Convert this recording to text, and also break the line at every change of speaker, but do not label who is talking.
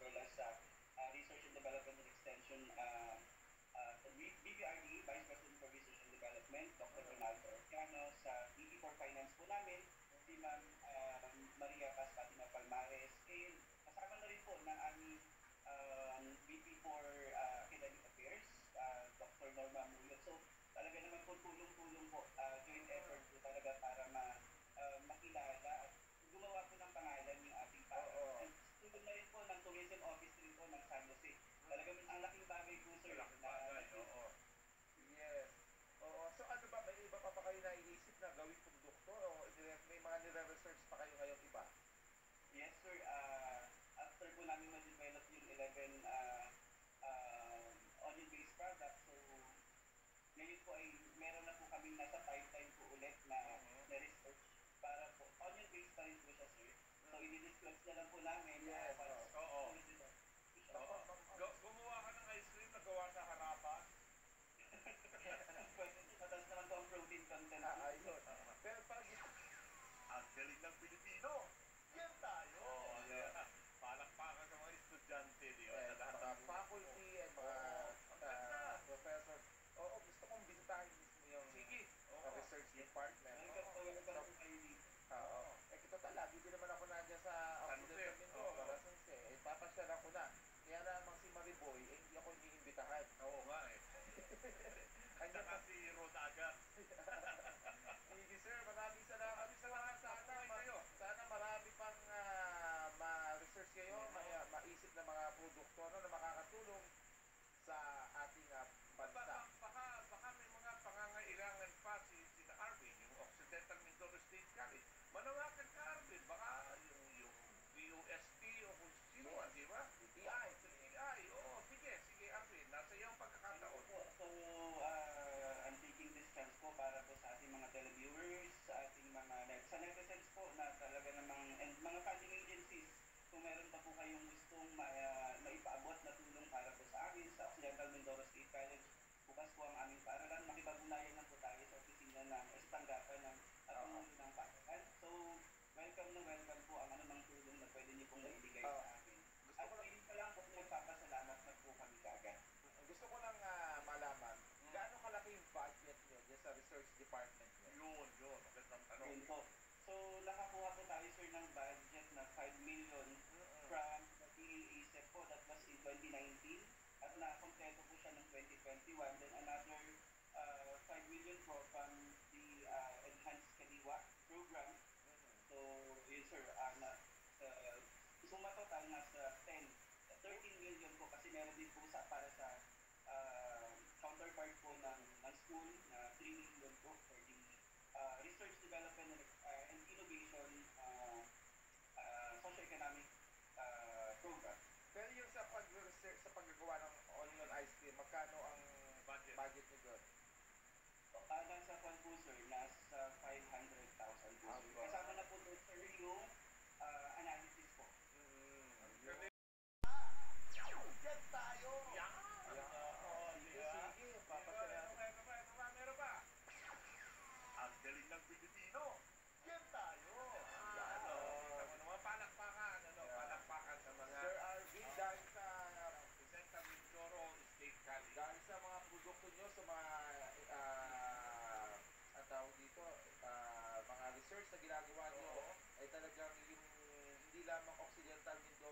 well as Research and Development and Extension, BPRD, Vice President for Research and Development, Dr. Ronaldo Orcano, sa VP for Finance po namin, si Ma'am Maria Paz Fatima Palmares, and kasama na rin po ng aming VP for Academic Affairs, Dr. Norma Mulot. So talaga naman po tulong-tulong po, joint effort po talaga para makilala at gumawa po ng pangalan yung ating paaralan. And tulong na rin po ng Tourism Office rin po ng San Jose. Talagang ang laking bagay po, sir.
Laking bagay, oo. Yes. Oo. So ano ba, may iba pa kayo naiisip na gawin kong doktor o may mga nire-research pa kayo ngayong iba?
Yes, sir. After po namin ma-develop yung 11 onion-based products, so ngayon po ay meron na po kami nasa pipeline po ulit na research para po, onion-based pa rin po siya, sir. So, i-discuss na lang po namin.
Yes, oo. Gumawa ka ng ice cream na gawa sa harapan.
Pwede, mataas naman po ang protein content.
Ayun. Pero pag ang galing ng Pilipino, yan tayo. Palakpakan sa mga estudyante, di ba? Mga faculty and mga professor. Oo, gusto kong bisitahin mismo yung research department. Oo. Total, lagi din naman ako nandiyan sa Occidental Mindoro, papasyal ako na. Kaya lamang si Mariboy, hindi ako iniimbitahan. Oo nga eh. Kanya kasi Rodaga. Sige sir, maraming salamat. Sana marami pang ma-research kayo, maisip na mga produkto na makakatulong sa ating bansa. Baka may mga pangangailangan pa si Arvin, yung Occidental Mindoro State College. Manawakan ka, Arvin. Baka yung BUSD o kung sino, di ba? DTI. Oo, sige, Arvin. Nasa iyo ang pagkakataon.
So, I'm taking this chance po para po sa ating mga televiewers, sa ating mga netizens po na talaga namang, and mga funding agencies, kung meron pa po kayong gustong maipaabot na tulong para po sa amin, sa Occidental Mindoro State College, bukas po ang aming paaralan. Makipag-ugnayan lang po tayo sa opisina ng tanggapan ng tumulo ng paaralan. So, welcome po ang anumang tulong na pwede niyo pong maibigay sa amin. At ngayon pa lang po nagpapasalamat na po kami kaagad.
Gusto ko lang malaman, gaano kalaki yung budget niyo dyan sa research department niyo? Yun. Magandang tanong.
Yun po. So, nakakuha po tayo, sir, ng budget na 5 million from the PAACEP po. That was in 2019. At nakompleto po siya ng 2021. Then another 5 million po from the Enhanced Kadiwa program. So, yun, sir, suma total nasa 13 million po kasi meron din po para sa counterpart po ng school na 3 million po for the research, development, and innovation socio-economic program.
Pero yung sa pag-research, sa paggagawa ng onion ice cream, magkano ang budget nyo doon?
Nasa kwan po, sir, nasa 500,000 po, sir. Kasama na po doon, sir, yung analysis po.
Yan tayo! Sige, papasalamat. Meron ba? Ang galing ng Pilipino! Yan tayo! Palakpakan sa mga Sir Arvin, dahil sa Occidental Mindoro State College. Dahil sa mga produkto nyo, sa mga mga research na ginagawa nyo, ay talagang yung hindi lamang Occidental Mindoro